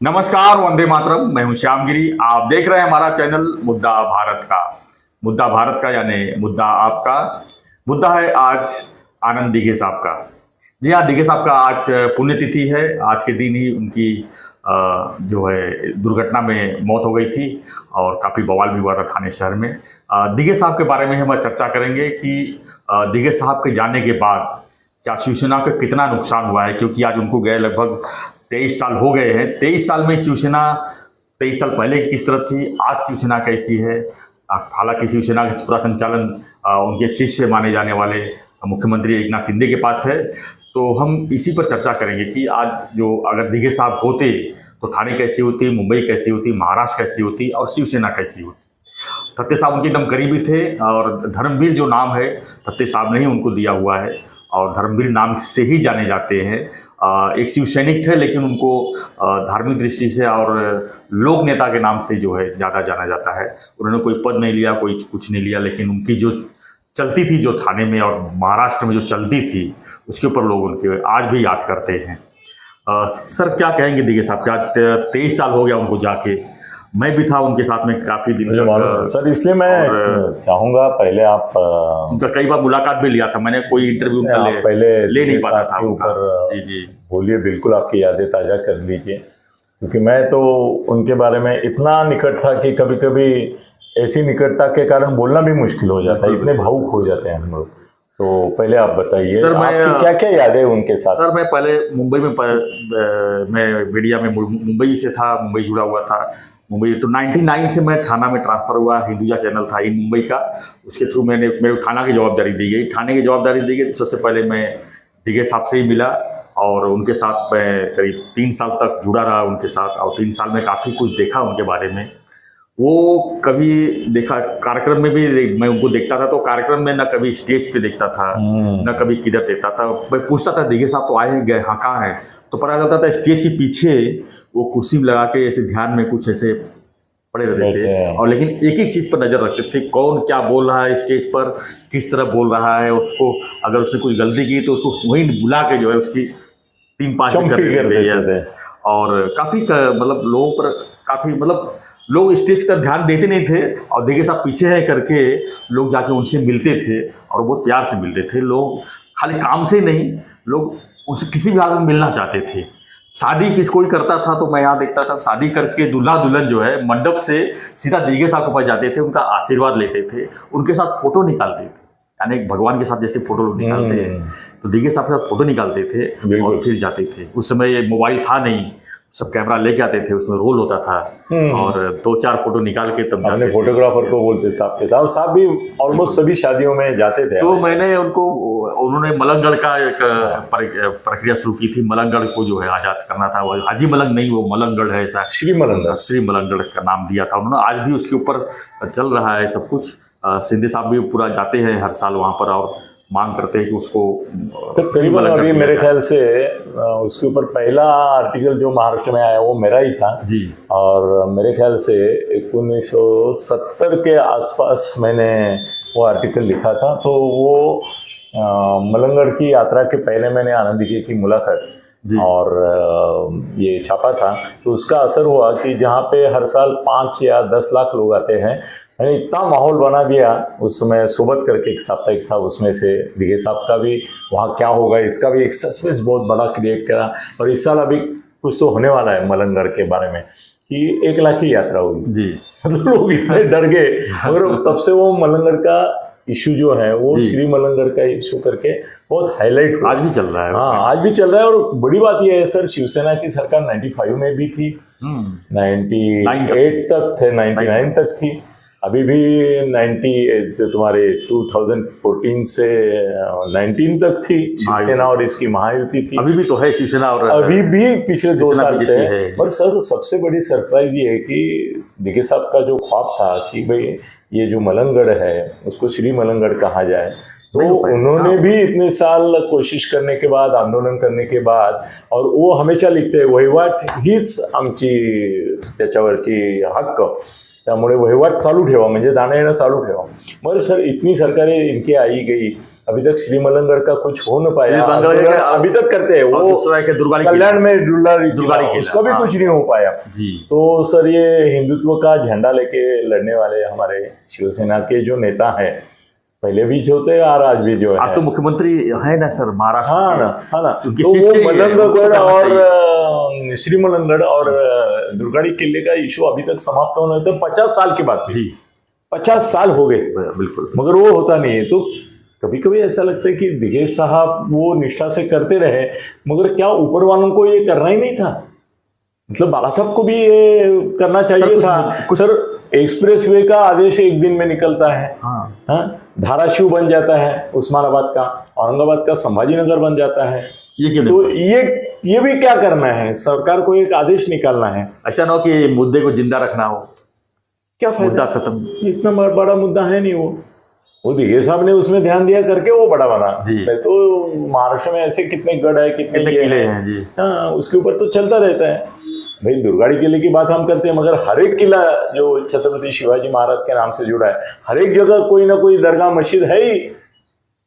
नमस्कार, वंदे मातरम। मैं हूं श्यामगिरी। आप देख रहे हैं हमारा चैनल मुद्दा भारत का। मुद्दा भारत का यानी मुद्दा आपका। मुद्दा है आज आनंद दिघे साहब का। जी हाँ, दिघे साहब का आज पुण्यतिथि है। आज के दिन ही उनकी जो है दुर्घटना में मौत हो गई थी और काफ़ी बवाल भी हुआ था थाने शहर में। दिघे साहब के बारे में हम चर्चा करेंगे कि दिघे साहब के जाने के बाद क्या शिवसेना को कितना नुकसान हुआ है, क्योंकि आज उनको गए लगभग 23 साल हो गए हैं। 23 साल में शिवसेना 23 साल पहले किस तरह थी, आज शिवसेना कैसी है। हालांकि शिवसेना का पूरा संचालन उनके शिष्य माने जाने वाले मुख्यमंत्री एकनाथ शिंदे के पास है। तो हम इसी पर चर्चा करेंगे कि आज जो अगर दिघे साहब होते तो ठाणे कैसी होती, मुंबई कैसी होती, महाराष्ट्र कैसी होती और शिवसेना कैसी होती। थत्ते साहब उनके एकदम करीबी थे और धर्मवीर जो नाम है थत्ते साहब ने ही उनको दिया हुआ है और धर्मवीर नाम से ही जाने जाते हैं। एक शिव सैनिक थे, लेकिन उनको धार्मिक दृष्टि से और लोक नेता के नाम से जो है ज़्यादा जाना जाता है। उन्होंने कोई पद नहीं लिया, कोई कुछ नहीं लिया, लेकिन उनकी जो चलती थी, जो थाने में और महाराष्ट्र में जो चलती थी, उसके ऊपर लोग उनके आज भी याद करते हैं। सर क्या कहेंगे दिघे साहब, क्या 23 साल हो गया उनको जाके। मैं भी था उनके साथ में काफी दिन तक सर, इसलिए मैं चाहूंगा पहले आप उनका कई बार मुलाकात भी लिया था मैंने, कोई इंटरव्यू उनका पहले ले नहीं पाता था ऊपर। जी जी बोलिए, बिल्कुल आपकी यादें ताजा कर लीजिए, क्योंकि मैं तो उनके बारे में इतना निकट था कि कभी कभी ऐसी निकटता के कारण बोलना भी मुश्किल हो जाता है, इतने भावुक हो जाते हैं हम लोग। तो पहले आप बताइए सर, मैं क्या क्या यादें उनके साथ। सर मैं पहले मुंबई में मैं मीडिया में मुंबई से था, मुंबई जुड़ा हुआ था। मुंबई तो 99 से मैं थाना में ट्रांसफ़र हुआ। हिंदुजा चैनल था इन मुंबई का, उसके थ्रू मेरे को थाना की जवाबदारी दी गई। थाने की जवाबदारी दी गई तो सबसे पहले मैं दिघे साहब से ही मिला और उनके साथ मैं करीब 3 साल तक जुड़ा रहा उनके साथ। और 3 साल में काफ़ी कुछ देखा उनके बारे में। वो कभी देखा कार्यक्रम में भी मैं उनको देखता था, तो कार्यक्रम में ना कभी स्टेज पे देखता था ना कभी किधर देखता था। मैं पूछता था दिघे साहब तो आए हैं, गए, हाँ कहाँ हैं, तो पता चलता था स्टेज के पीछे वो कुर्सी में लगा के ऐसे ध्यान में कुछ ऐसे पड़े रहते थे। और लेकिन एक एक चीज़ पर नज़र रखते थे, कौन क्या बोल रहा है स्टेज पर, किस तरह बोल रहा है, उसको अगर उसने कोई गलती की तो उसको वहीं बुला के जो है उसकी 3-5 कर देते थे। और काफ़ी मतलब लोगों पर काफ़ी मतलब लोग स्टेज पर ध्यान देते नहीं थे और दिघे साहब पीछे है करके लोग जाके उनसे मिलते थे और बहुत प्यार से मिलते थे। लोग खाली काम से नहीं, लोग उनसे किसी भी हालत में मिलना चाहते थे। शादी किस कोई करता था तो मैं यहाँ देखता था, शादी करके दूल्हा दुल्हन जो है मंडप से सीधा दिघे साहब के पास जाते थे, उनका आशीर्वाद लेते थे, उनके साथ फोटो निकालते थे। यानी भगवान के साथ जैसे फोटो लोग निकालते हैं तो दिघे साहब के साथ फोटो निकालते थे और फिर जाते थे। उस समय ये मोबाइल था नहीं, सब कैमरा लेके आते थे, उसमें रोल होता था और 2-4 फोटो निकाल के तब जाते। फोटोग्राफर को बोलते साहब के साथ, साहब भी ऑलमोस्ट सभी शादियों में जाते थे। तो मैंने उन्होंने मलंगगढ़ का एक प्रक्रिया शुरू की थी। मलंगगढ़ को जो है आजाद करना था। वो हाजी मलंग नहीं, वो मलंगगढ़ है, ऐसा श्री मलंगगढ़ का नाम दिया था उन्होंने। आज भी उसके ऊपर चल रहा है सब कुछ। शिंदे साहब भी पूरा जाते हैं हर साल वहाँ पर और मांग करते हैं कि उसको तो करीबन अभी मेरे ख्याल से उसके ऊपर पहला आर्टिकल जो महाराष्ट्र में आया वो मेरा ही था जी। और मेरे ख्याल से 1970 के आसपास मैंने वो आर्टिकल लिखा था। तो वो मलंगगढ़ की यात्रा के पहले मैंने आनंद दिघे की मुलाकात और ये छापा था। तो उसका असर हुआ कि जहाँ पे हर साल 5 या 10 लाख लोग आते हैं, मैंने इतना माहौल बना दिया। उस समय सोबत करके एक साप्ताहिक था, उसमें से दिघे साहब का भी वहाँ क्या होगा इसका भी एक सस्पेंस बहुत बड़ा क्रिएट करा। और इस साल अभी कुछ तो होने वाला है मलंगगढ़ के बारे में कि 1 लाख की यात्रा हुई जी। मतलब लोग इतने डर गए, मगर तब से वो मलंगगढ़ का इशू जो है वो श्री मलंगगढ़ का इशू करके बहुत हाईलाइट आज भी चल रहा है। हाँ, आज भी चल रहा है। और बड़ी बात यह है सर, शिवसेना की सरकार 95 में भी थी, 98 तक थे, 99 तक थी, अभी भी 90 तुम्हारे 2014 से 19 तक थी शिवसेना और इसकी महायुति थी। अभी भी तो है शिवसेना और अभी भी पिछले 2 साल से। पर सर सबसे बड़ी सरप्राइज ये है कि दिघे साहब का जो ख्वाब था कि भाई ये जो मलंगगढ़ है उसको श्री मलंगगढ़ कहा जाए, तो उन्होंने भी इतने साल कोशिश करने के बाद, आंदोलन करने के बाद, और वो हमेशा लिखते वहिवाट हीच आमची त्याच्यावरची हक्क, त्यामुळे वहिवाट चालू ठेवा, म्हणजे जाणं येणं चालू ठेवा। मगर सर इतनी सरकारें इनकी आई गई अभी तक श्री मलंगड़ का कुछ हो न पाया। श्री मलंगड़ अभी तक करते हैं और वो, दूसरा है कि दुर्गाड़ी कल्याण में दुर्गाड़ी किला, उसका भी हाँ। कुछ नहीं हो पाया। जी। तो सर ये हिंदुत्व का झंडा लेके लड़ने वाले हमारे शिवसेना के जो नेता हैं, पहले भी जो थे और आज भी जो है, आज तो मुख्यमंत्री है ना सर महाराष्ट्र हाँ के। ना उनकी तो वो शिष्य ही है, मलंगड़ उनको करना और श्री मलंगड़ और दुर्गाड़ी किले का इशू अभी तक समाप्त होने तो 50 साल की बात थी। जी 50 साल हो गए, बिल्कुल। मगर वो होता नहीं है। तो कभी कभी ऐसा लगता है कि दिगेश साहब वो निष्ठा से करते रहे, मगर क्या ऊपर वालों को ये करना ही नहीं था? मतलब बाला साहब को भी ये करना चाहिए था। सर एक्सप्रेस वे का आदेश एक दिन में निकलता है, हाँ? धाराशिव बन जाता है उस्मानाबाद का, औरंगाबाद का संभाजीनगर बन जाता है। ये क्यों तो नहीं? ये भी क्या करना है? सरकार को एक आदेश निकालना है। ऐसा ना हो कि मुद्दे को जिंदा रखना हो, क्या फायदा? मुद्दा खत्म। इतना बड़ा मुद्दा है नहीं वो दिगेश साहब ने उसमें ध्यान दिया करके वो बड़ा बना। तो महाराष्ट्र में ऐसे कितने गढ़ है, कितने किले हैं जी, हाँ, उसके ऊपर तो चलता रहता है। भाई दुर्गाड़ी किले की बात हम करते हैं, मगर हर एक किला जो छत्रपति शिवाजी महाराज के नाम से जुड़ा है, हर एक जगह कोई ना कोई दरगाह मस्जिद है ही,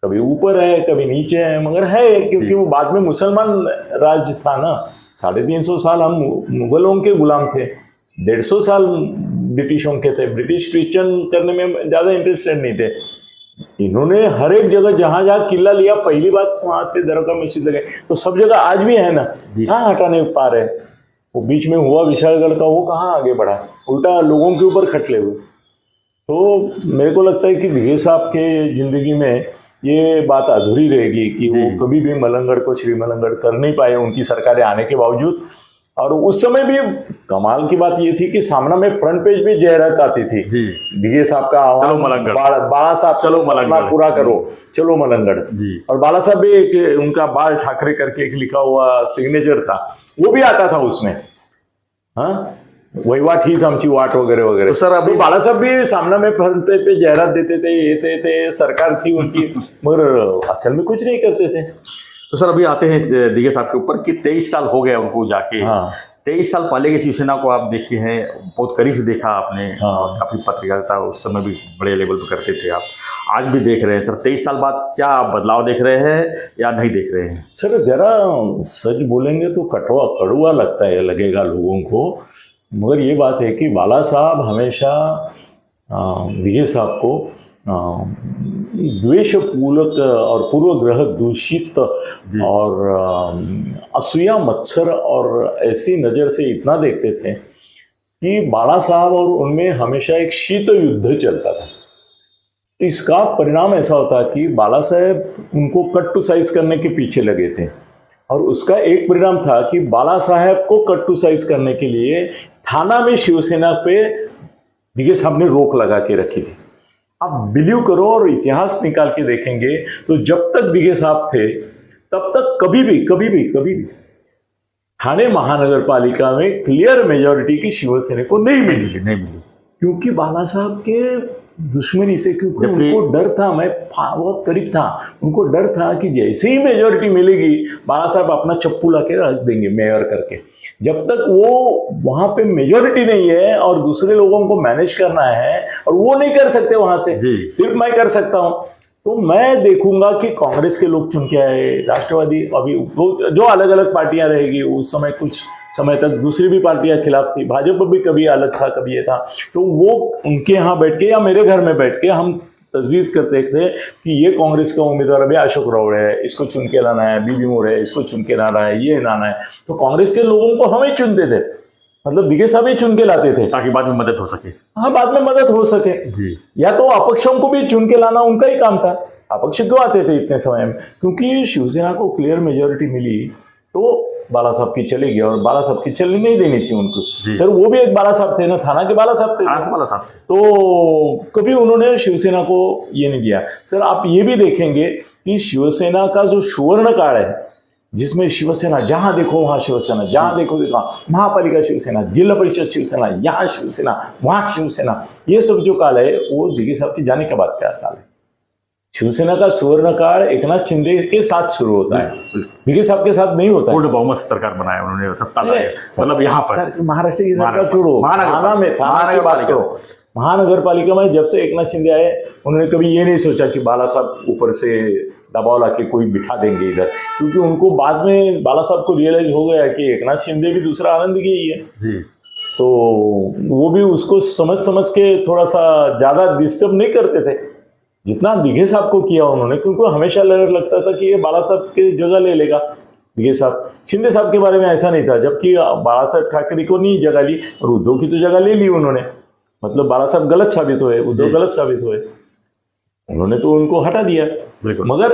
कभी ऊपर है कभी नीचे है, मगर है, क्योंकि वो बाद में मुसलमान राज था ना। 350 साल हम मुगलों के गुलाम थे, 150 साल ब्रिटिशों के थे। ब्रिटिश क्रिश्चियन करने में ज्यादा इंटरेस्टेड नहीं थे। इन्होंने हर एक जगह जहां जहां किला लिया, पहली बात वहां पे दरगाह मस्जिद लगे। तो सब जगह आज भी है ना, कहाँ हटाने पा रहे? वो बीच में हुआ विशालगढ़ का, वो कहाँ आगे बढ़ा? उल्टा लोगों के ऊपर खटले हुए। तो मेरे को लगता है कि दिगेश साहब के जिंदगी में ये बात अधूरी रहेगी कि वो कभी भी मलंगड़ को श्री मलंगड़ कर नहीं पाए, उनकी सरकारें आने के बावजूद। और उस समय भी कमाल की बात ये थी कि सामना में फ्रंट पेज भी जाहिरात आती थी, दिगेश साहब का आह्वान, बाला साहब चलो मलंगड़ पूरा करो, चलो मलंगड़। और बाला साहब भी एक उनका बाल ठाकरे करके एक लिखा हुआ सिग्नेचर था, वो भी आता था उसमें, हाँ, वहीवाट हीच आमची वाट वगैरह वगैरह। तो सर अभी बाला साहब भी सामना में फ्रंट पेज पे जाहिरात देते थे, ये थे, सरकार थी उनकी, मगर असल में कुछ नहीं करते थे। तो सर अभी आते हैं दिगेश साहब के ऊपर कि 23 साल हो गए उनको जाके। 23 साल पहले की शिवसेना को आप देखे हैं, बहुत करीब से देखा आपने, और काफी पत्रकारिता उस समय भी बड़े लेवल पे करते थे आप, आज भी देख रहे हैं सर। 23 साल बाद क्या आप बदलाव देख रहे हैं या नहीं देख रहे हैं? सर जरा सच बोलेंगे तो कड़वा लगता है, लगेगा लोगों को, मगर ये बात है कि बाला साहब हमेशा दिगेश साहब को द्वेषपूर्वक और पूर्वग्रह दूषित और असूया मत्सर और ऐसी नज़र से इतना देखते थे कि बाला साहब और उनमें हमेशा एक शीत युद्ध चलता था। इसका परिणाम ऐसा होता कि बाला साहब उनको कट टू साइज करने के पीछे लगे थे, और उसका एक परिणाम था कि बाला साहब को कट टू साइज करने के लिए थाना में शिवसेना पे दिगेश साहब ने रोक लगा के रखी थी। आप बिलीव करो और इतिहास निकाल के देखेंगे तो जब तक दिगेश साहब थे तब तक कभी भी ठाणे महानगर पालिका में क्लियर मेजॉरिटी की शिवसेना को नहीं मिली, क्योंकि बाला साहब के दुश्मनी से, क्योंकि उनको डर था, मैं बहुत करीब था, उनको डर था कि जैसे ही मेजॉरिटी मिलेगी बाला साहब अपना चप्पू ला के रख देंगे मेयर करके। जब तक वो वहां पे मेजॉरिटी नहीं है और दूसरे लोगों को मैनेज करना है और वो नहीं कर सकते वहां से, सिर्फ मैं कर सकता हूं, तो मैं देखूंगा कि कांग्रेस के लोग चुन के आए, राष्ट्रवादी, अभी जो अलग अलग पार्टियां रहेगी, उस समय कुछ समय तक दूसरी भी पार्टियां खिलाफ थी, भाजपा भी कभी अलग था कभी ये था, तो वो उनके यहाँ बैठ के या मेरे घर में बैठ के हम तजवीज़ करते थे कि ये कांग्रेस का उम्मीदवार अभी अशोक राउड़ है, इसको चुन के लाना है, बीबी मोर है, इसको चुन के लाना है, ये लाना है। तो कांग्रेस के लोगों को हम ही चुनते थे, मतलब दिगेश साहब ही चुन के लाते थे ताकि बाद में मदद हो सके। हाँ, बाद में मदद हो सके जी। या तो अपक्षों को भी चुन के लाना उनका ही काम था। अपक्ष क्यों आते थे इतने समय में? क्योंकि शिवसेना को क्लियर मेजोरिटी मिली तो बाला साहब की चलेगी, और बाला साहब की चलनी नहीं देनी थी उनको। सर वो भी एक बाला साहब थे ना, थाना के बाला साहब थे, बाला साहब थे, तो कभी उन्होंने शिवसेना को ये नहीं दिया। सर आप ये भी देखेंगे कि शिवसेना का जो सुवर्ण काल है, जिसमें शिवसेना जहां देखो वहां शिवसेना, जहां देखो महापालिका शिवसेना, जिला परिषद शिवसेना, यहाँ शिवसेना, वहां शिवसेना, ये सब जो काल है वो दिगेश साहब के जाने के बाद का काल है। शिवसेना का सुवर्ण काल एकनाथ शिंदे के साथ शुरू होता है, दिघे साहब के साथ नहीं होता है। पूर्ण बहुमत सरकार बनाया उन्होंने, सत्ता लाई, मतलब यहाँ पर महाराष्ट्र की सरकार छोड़ो, थाना की बात करो। महानगर पालिका में जब से एकनाथ शिंदे आए, उन्होंने कभी ये नहीं सोचा कि बाला साहब ऊपर से दबाव लाके कोई बिठा देंगे इधर, क्योंकि उनको बाद में बाला साहब को रियलाइज हो गया कि एकनाथ शिंदे भी दूसरा आनंद की ही है जी। तो वो भी उसको समझ के थोड़ा सा ज्यादा डिस्टर्ब नहीं करते थे जितना दिघे साहब को किया उन्होंने, क्योंकि हमेशा लगता था कि ये बाला साहब की जगह ले लेगा दिघे साहब। शिंदे साहब के बारे में ऐसा नहीं था, जबकि बाला साहब ठाकरे को नहीं जगह ली और उद्धव की तो जगह ले ली उन्होंने। मतलब बाला साहब गलत साबित हुए, उद्धव गलत साबित हुए, उन्होंने तो उनको हटा दिया। मगर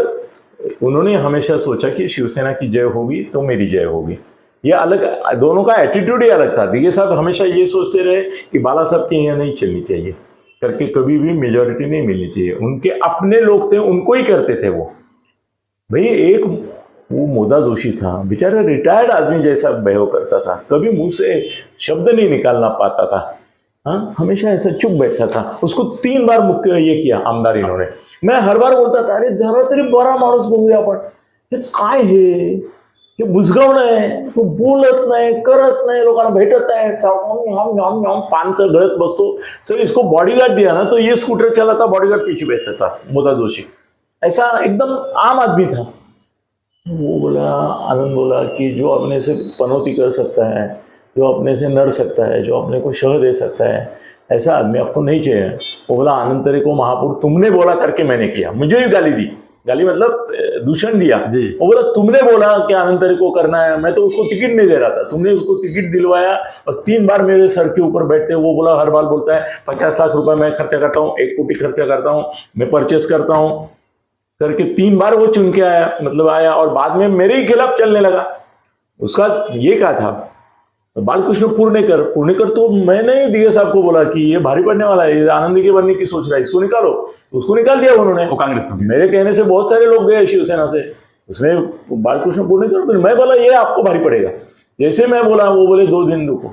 उन्होंने हमेशा सोचा कि शिवसेना की जय होगी तो मेरी जय होगी। ये अलग, दोनों का एटीट्यूड ही अलग था। दिघे साहब हमेशा ये सोचते रहे कि बाला साहब के यहाँ नहीं चलनी चाहिए करके, कभी भी मेजॉरिटी नहीं मिलनी चाहिए। उनके अपने लोग थे, उनको ही करते थे वो। भाई एक वो मोदा जोशी था, बेचारा रिटायर्ड आदमी जैसा बिहेव करता था, कभी मुंह से शब्द नहीं निकालना पाता था। हाँ, हमेशा ऐसा चुप बैठा था। उसको 3 बार मुख्य ये किया आमदार इन्होंने। मैं हर बार बोलता था, अरे जरा तरी बरा माणूस बघूया आपण, हे काय हे बुजगावणं आहे, तो बोलत नाही, करत नाही, लोकांना भेटत नाही, पानचं गळत बसतो। सर इसको बॉडीगार्ड दिया ना तो ये स्कूटर चलाता, बॉडीगार्ड पीछे बैठता था, मोदा जोशी ऐसा एकदम आम आदमी था। वो बोला, आनंद बोला कि जो अपने से पनौती कर सकता है, जो अपने से लड़ सकता है, जो अपने को शह दे सकता है, ऐसा आदमी आपको नहीं चाहिए। वो बोला, आनंद तेरे को महापुरुष तुमने बोला करके मैंने किया। मुझे भी गाली दी, गाली मतलब दूषण दिया। वो बोला तुमने बोला कि आनंद तेरे को करना है, मैं तो उसको टिकट नहीं दे रहा था, तुमने उसको टिकट दिलवाया और 3 बार मेरे सर के ऊपर बैठते। वो बोला, हर बार बोलता है 50 लाख रुपए मैं खर्चा करता हूँ, 1 कोटी खर्चा करता हूँ, मैं परचेस करता हूँ करके 3 बार वो चुन के आया, मतलब आया और बाद में मेरे ही खिलाफ चलने लगा। उसका ये क्या था, बालकृष्ण पुणेकर तो मैंने ही दिघे साहब को बोला कि ये भारी पड़ने वाला है, आनंदी के बनने की सोच रहा है, इसको निकालो। उसको निकाल दिया उन्होंने, वो कांग्रेस में। मेरे कहने से बहुत सारे लोग गए शिवसेना से, उसमें बालकृष्ण पुणेकर तो मैं बोला ये आपको भारी पड़ेगा, जैसे मैं बोला वो बोले 2 दिन रुको,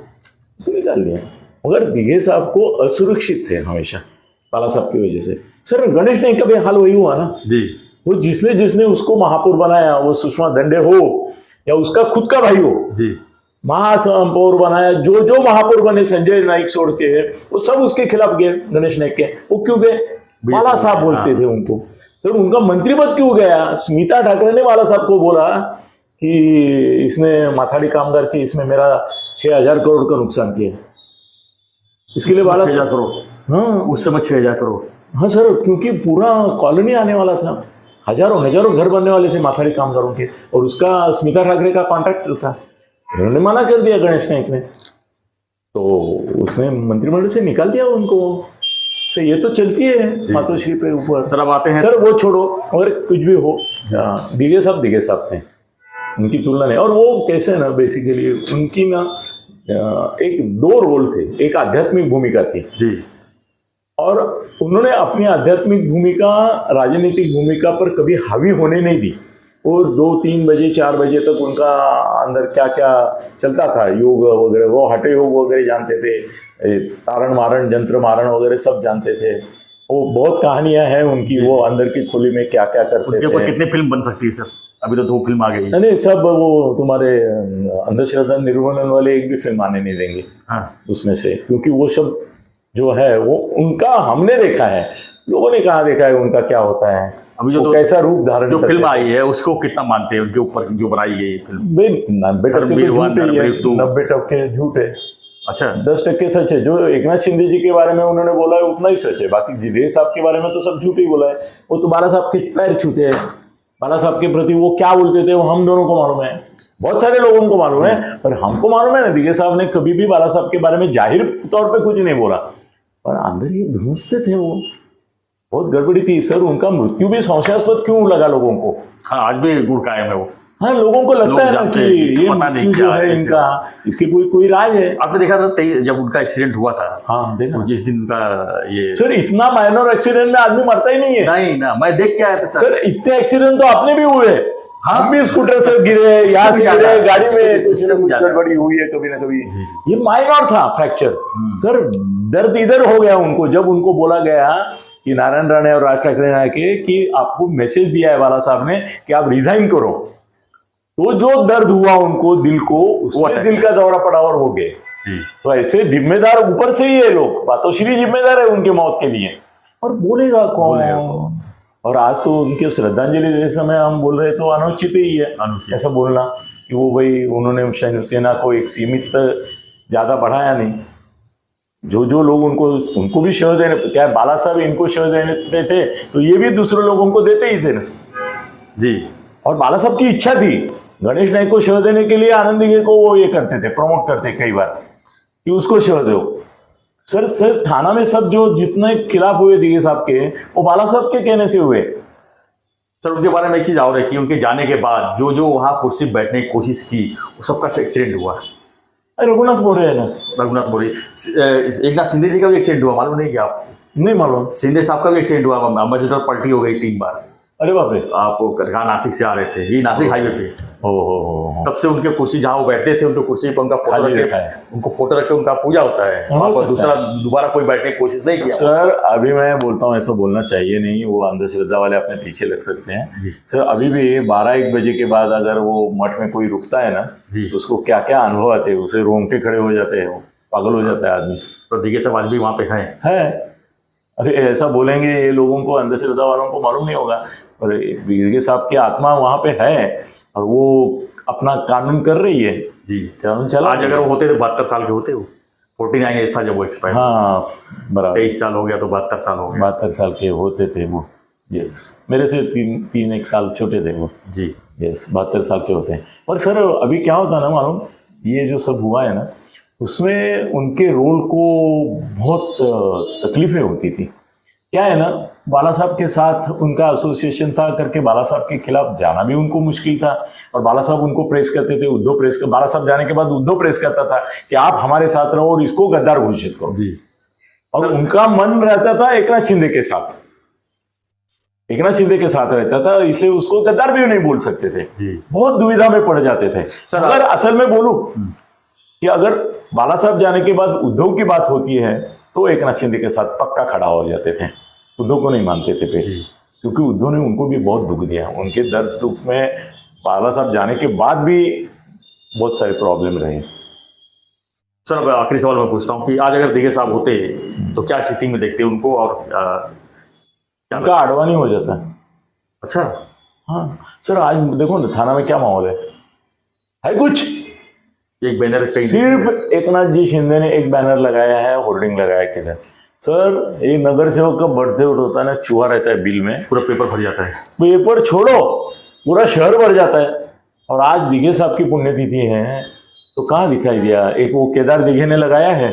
उसको निकाल दिया। मगर दिघे साहब को असुरक्षित थे हमेशा बाला साहब की वजह से। सर गणेश ने कभी हाल वही हुआ ना जी, वो जिसने उसको महापौर बनाया, वो सुषमा दंडे हो या उसका खुद का भाई हो जी, महापौर बनाया, जो महापौर बने संजय नाइक छोड़ के, वो सब उसके खिलाफ गए गणेश नाइक के। वो क्यों गए, बाला साहब बोलते थे उनको। सर उनका मंत्री पद क्यों गया, स्मिता ठाकरे ने बाला साहब को बोला कि इसने माथाड़ी कामगार की, इसमें मेरा 6000 करोड़ का नुकसान किया, इसके लिए बाला 6000 करोड़, हाँ उस समय 6000 करोड़। हाँ सर, क्योंकि पूरा कॉलोनी आने वाला था, हजारों घर बनने वाले थे माथाड़ी कामगारों के, और उसका स्मिता ठाकरे का कॉन्ट्रैक्ट था। उन्होंने मना कर दिया गणेश नाइक ने, तो उसने मंत्रिमंडल से निकाल दिया उनको। सर ये तो चलती है मातोश्री पे ऊपर। सर अब आते हैं, सर वो छोड़ो, अगर कुछ भी हो, दिघे साहब थे, उनकी तुलना नहीं। और वो कैसे ना, बेसिकली उनकी ना एक 2 रोल थे, एक आध्यात्मिक भूमिका थी जी, और उन्होंने अपनी आध्यात्मिक भूमिका राजनीतिक भूमिका पर कभी हावी होने नहीं दी। और 2, 3 बजे 4 बजे तक उनका अंदर क्या क्या चलता था, योग वगैरह, वो हठ योग वगैरह जानते थे, तारण मारण जंत्र मारण वगैरह सब जानते थे। वो बहुत कहानियां हैं उनकी, वो अंदर की खुली में क्या क्या करते थे। ऊपर कितनी फिल्म बन सकती है सर, अभी तो 2 फिल्म आ गई है। नहीं सब वो तुम्हारे अंधश्रद्धा निर्मूलन वाले एक भी फिल्म आने नहीं देंगे उसमें से, क्योंकि वो सब जो है वो उनका हमने देखा है, लोगों ने कहाँ देखा है उनका क्या होता है, अभी जो कैसा रूप धारण, जो फिल्म आई है उसको कितना मानते हैं, उनके ऊपर जो बनाई गई फिल्म? 90% झूठ है। अच्छा, 10% सच है। जो एकनाथ शिंदे जी के बारे में उन्होंने बोला है उतना ही सच है, बाकी दिघे साहब के बारे में तो सब झूठ ही बोला है। वो तो बाला साहब के पैर छूते हैं, बाला साहब के प्रति वो क्या बोलते थे वो हम दोनों को मालूम है, बहुत सारे लोगों को मालूम है, पर हमको मालूम है ना, दिघे साहब ने कभी भी बाला साहब के बारे में जाहिर तौर पर कुछ नहीं बोला, पर अंदर ही धुंसते थे। वो बहुत गड़बड़ी थी सर, उनका मृत्यु भी संशयास्पद क्यों लगा लोगों को? हाँ, आज भी गुड़ कायम है वो। हाँ, लोगों को लगता है ना कि ये मृत्यु जो है इनका, इसके कोई राज है। आपने देखा था जब उनका एक्सीडेंट हुआ था? हाँ देखा, तो जिस दिन उनका ये सर इतना माइनर एक्सीडेंट में आदमी मरता ही नहीं है। नहीं ना, मैं देख के आया था सर, इतने एक्सीडेंट तो अपने भी हुए। हम भी स्कूटर से गिरे, यहाँ से गिरे, गाड़ी में कुछ ना कुछ गड़बड़ी हुई है कभी ना कभी। ये माइनर था फ्रैक्चर। सर दर्द इधर हो गया उनको, जब उनको बोला गया कि नारायण राणे और राज ठाकरे ने आके कि आपको मैसेज दिया है बाला साहब ने कि आप रिजाइन करो, तो जो दर्द हुआ उनको दिल को, उसमें दिल का दौरा पड़ा और हो गए। तो ऐसे जिम्मेदार ऊपर से ही है लोग, मातोश्री जिम्मेदार है उनके मौत के लिए, और बोलेगा कौन? और आज तो उनके श्रद्धांजलि देते समय हम बोल रहे तो अनुचित ही है ऐसा बोलना कि वो भाई उन्होंने सेना को एक सीमित ज्यादा बढ़ाया नहीं। जो जो लोग उनको भी श्रेय देने, क्या बाला साहब इनको श्रेय देते थे तो ये भी दूसरे लोगों को देते ही थे ना जी। और बाला साहब की इच्छा थी गणेश नाइक को श्रेय देने के लिए, आनंद दिघे को वो ये करते थे, प्रमोट करते कई बार कि उसको श्रेय दो। सर थाना में सब जो जितने खिलाफ हुए दिघे साहब के, वो बाला साहब के कहने से हुए। सर उनके बारे में एक चीज और है कि उनके जाने के बाद जो जो वहां कुर्सी बैठने की कोशिश की वो सबका एक्सीडेंट हुआ। रघुनाथ बोल रहे हैं ना, रघुनाथ बोरी, एक नाथ शिंदे जी का भी एक्सीडेंट हुआ, मालूम नहीं क्या आप? नहीं मालूम। शिंदे साहब का भी एक्सीडेंट हुआ, अम्बासडर पलटी हो गई 3 बार। अरे बाप रे। आप कहाँ नासिक से आ रहे थे, ये नासिक हाईवे पे। हो। तब से उनके कुर्सी जहाँ वो बैठते थे, उनके कुर्सी पर उनका फोटो रख के, उनको फोटो रख के उनका पूजा होता है। वहाँ पर दोबारा कोई बैठने की कोशिश नहीं किया। सर अभी मैं बोलता हूँ ऐसा बोलना चाहिए नहीं, वो अंधश्रद्धा वाले अपने पीछे लग सकते हैं। सर अभी भी 12-1 बजे के बाद अगर वो मठ में कोई रुकता है ना तो उसको क्या क्या अनुभव आते हैं, उसे रोंगटे खड़े हो जाते हैं, पागल हो जाता है आदमी। तो दिघे साहब आज भी वहाँ पे है। अरे ऐसा बोलेंगे ये लोगों को, अंधश्रद्धा वालों को मालूम नहीं होगा, और दिघे साहब की आत्मा वहाँ पे है और वो अपना कानून कर रही है जी। चला आज अगर वो होते तो 72 साल के होते, वो 49 एज था जब वो एक्सपायर। हाँ बराबर, 23 साल हो गया तो 72 साल हो गया। 72 साल के होते थे वो। यस, मेरे से 3-1 साल छोटे थे वो जी। यस 72 साल के होते हैं। और सर अभी क्या होता है ना मालूम, ये जो सब हुआ है ना उसमें उनके रोल को बहुत तकलीफें होती थी। क्या है ना, बाला साहब के साथ उनका एसोसिएशन था करके बाला साहब के खिलाफ जाना भी उनको मुश्किल था, और बाला साहब उनको प्रेस करते थे, उद्धव प्रेस कर, बाला साहब जाने के बाद उद्धव प्रेस करता था कि आप हमारे साथ रहो और इसको गद्दार घोषित करो जी। और उनका मन रहता था एकनाथ शिंदे के साथ, एकनाथ शिंदे के साथ रहता था, इसलिए उसको गद्दार भी नहीं बोल सकते थे जी। बहुत दुविधा में पड़ जाते थे। सर अगर असल में बोलूं कि अगर बाला साहब जाने के बाद उद्धव की बात होती है तो एकनाथ शिंदे के साथ पक्का खड़ा हो जाते थे, उद्धव को नहीं मानते थे पहले, क्योंकि उद्धव ने उनको भी बहुत दुख दिया। उनके दर्द दुख में बाला साहब जाने के बाद भी बहुत सारे प्रॉब्लम रहे। सर अब आखिरी सवाल मैं पूछता हूँ कि आज अगर दिघे साहब होते तो क्या स्थिति में देखते उनको, और उनका आडवाणी हो जाता है। अच्छा हाँ सर, आज देखो ना थाना में क्या माहौल है कुछ एक बैनर सिर्फ एकनाथ जी शिंदे ने एक बैनर लगाया है, होर्डिंग लगाया किधर। सर ये नगर सेवक का बर्थडे होता है ना, चूहा रहता है बिल में, पूरा पेपर भर जाता है। पेपर छोड़ो, पूरा शहर भर जाता है। और आज दिघे साहब की पुण्यतिथि है तो कहाँ दिखाई दिया? एक वो केदार दिघे ने लगाया है,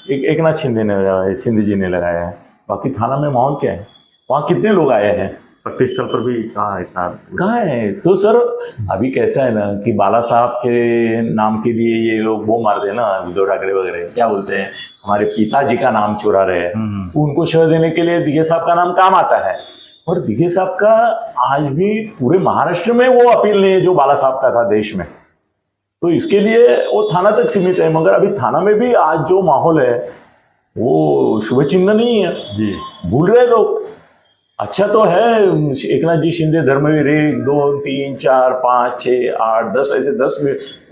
एक एकनाथ शिंदे ने लगाया है, शिंदे जी ने लगाया है। बाकी थाना में माहौल क्या है? वहाँ कितने लोग आए हैं? शक्ति स्थल पर भी कहाँ है? तो सर अभी कैसा है ना कि बाला साहब के नाम के लिए ये लोग वो मार दे ना, उद्धव ठाकरे वगैरह क्या बोलते हैं, हमारे पिताजी का नाम चुरा रहे हैं, उनको श्रेय देने के लिए दिघे साहब का नाम काम आता है। और दिघे साहब का आज भी पूरे महाराष्ट्र में वो अपील नहीं है जो बाला साहब का था देश में, तो इसके लिए वो थाना तक सीमित है। मगर अभी थाना में भी आज जो माहौल है वो शुभ चिन्ह नहीं है जी, भूल रहे लोग। अच्छा तो है एकनाथ जी शिंदे धर्मवीर 1, 2, 3, 4, 5, 6, 8, 10 ऐसे 10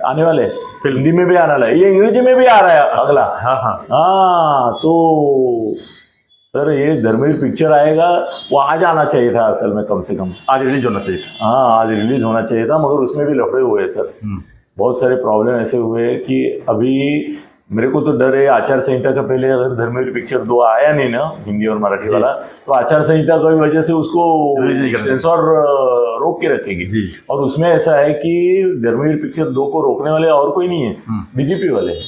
आने वाले, हिंदी में भी आने वाला है, ये अंग्रेजी में भी आ रहा है अगला। हाँ तो सर ये धर्मवीर पिक्चर आएगा, वो आज आना चाहिए था असल में, कम से कम आज रिलीज होना चाहिए था। हाँ आज रिलीज होना चाहिए था, मगर उसमें भी लफड़े हुए सर। बहुत सारे प्रॉब्लम ऐसे हुए कि अभी मेरे को तो डर है आचार संहिता का, पहले अगर धर्मवीर पिक्चर 2 आया नहीं ना हिंदी और मराठी वाला, तो आचार संहिता की वजह से उसको सेंसर रोक के रखेगी जी। और उसमें ऐसा है कि धर्मवीर पिक्चर 2 को रोकने वाले और कोई नहीं है, बीजेपी वाले हैं।